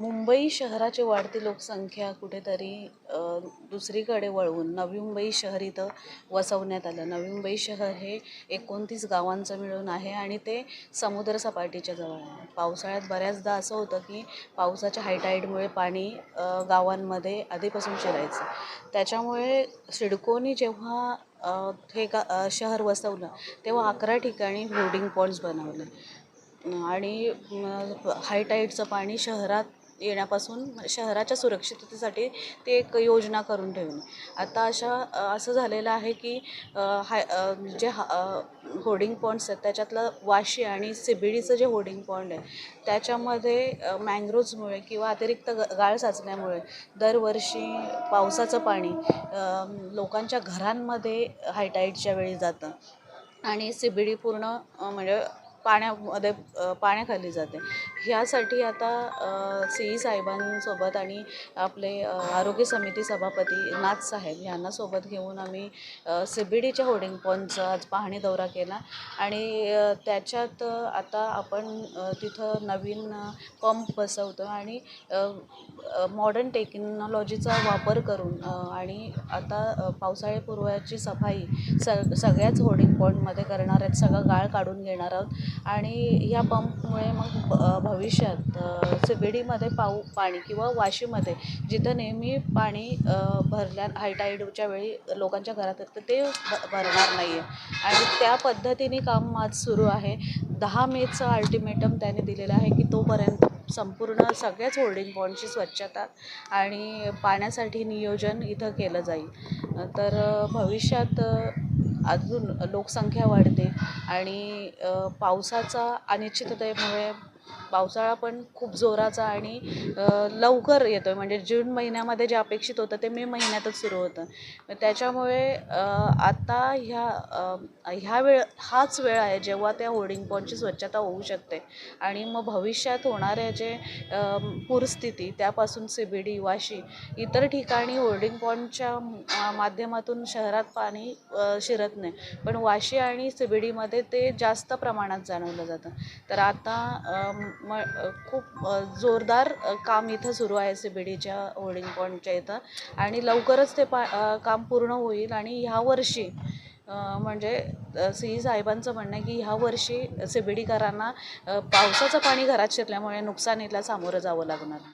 मुंबई शहराची वाढती लोकसंख्या कुठेतरी दुसरीकडे वळवून नवी मुंबई शहर इथं वसवण्यात आलं. नवी मुंबई शहर हे 29 गावांचं मिळून आहे आणि ते समुद्रसपाटीच्या जवळ आहे. पावसाळ्यात बऱ्याचदा असं होतं की पावसाच्या हायटाईडमुळे पाणी गावांमध्ये आधीपासून शिरायचं. त्याच्यामुळे सिडकोनी जेव्हा शहर वसवलं तेव्हा 11 ठिकाणी होर्डिंग पॉईंट्स बनवले आणि हायटाईडचं पाणी शहरात येण्यापासून शहराच्या सुरक्षिततेसाठी ते एक योजना करून ठेवली. आता असं झालेलं आहे की जे होर्डिंग पॉईंट्स आहेत त्याच्यातलं वाशी आणि CBDचं जे होर्डिंग पॉईंट आहे त्याच्यामध्ये मँग्रोव्हजमुळे किंवा अतिरिक्त गाळ साचल्यामुळे दरवर्षी पावसाचं पाणी लोकांच्या घरांमध्ये हायटाईडच्या वेळी जातं आणि CBD पूर्ण म्हणजे पाण्याखाली जाते. ह्यासाठी आता CE साहेबांसोबत आणि आपले आरोग्य समिती सभापती नाथ साहेब यांना सोबत घेऊन आम्ही CBDच्या होर्डिंग पॉईंटचा आज पाहणी दौरा केला आणि त्याच्यात आता आपण तिथं नवीन पंप बसवतो आणि मॉडर्न टेक्नॉलॉजीचा वापर करून आणि आता पावसाळ्यापूर्वाची सफाई सगळ्याच होर्डिंग पॉईंटमध्ये करणार आहेत. सगळं गाळ काढून घेणार आहोत आणि या पंपमुळे मग भविष्यात CBDमध्ये पाणी किंवा वाशीमध्ये जिथं नेहमी पाणी हायटाईडच्या वेळी लोकांच्या घरात येतं ते भरणार नाही आहे आणि त्या पद्धतीने काम आज सुरू आहे. 10 मेचं अल्टिमेटम त्याने दिलेलं आहे की तोपर्यंत संपूर्ण सगळ्याच होर्डिंग पॉईंटची स्वच्छता आणि पाण्यासाठी नियोजन इथं केलं जाईल. तर भविष्यात अजून लोकसंख्या वाढते आणि पावसाचा अनिश्चिततेमुळे पावसाळा पण खूप जोराचा आणि लवकर येतो आहे. म्हणजे जून महिन्यामध्ये जे अपेक्षित होतं ते मे महिन्यातच सुरू होतं. त्याच्यामुळे आता हाच वेळ आहे जेव्हा त्या होर्डिंग पॉईंटची स्वच्छता होऊ शकते आणि मग भविष्यात होणाऱ्या जे पूरस्थिती त्यापासून CBD, वाशी इतर ठिकाणी होर्डिंग पॉईंटच्या माध्यमातून शहरात पाणी शिरत नाही, पण वाशी आणि CBDमध्ये ते जास्त प्रमाणात जाणवलं जातं. तर आता खूप जोरदार काम इथं सुरू आहे CBDच्या होर्डिंग पॉईंटच्या इथं आणि लवकरच ते काम पूर्ण होईल आणि ह्यावर्षी म्हणजे CE साहेबांचं म्हणणं आहे की ह्यावर्षी CBDकरांना पावसाचं पाणी घरात शिरल्यामुळे नुकसानीला सामोरं जावं लागणार.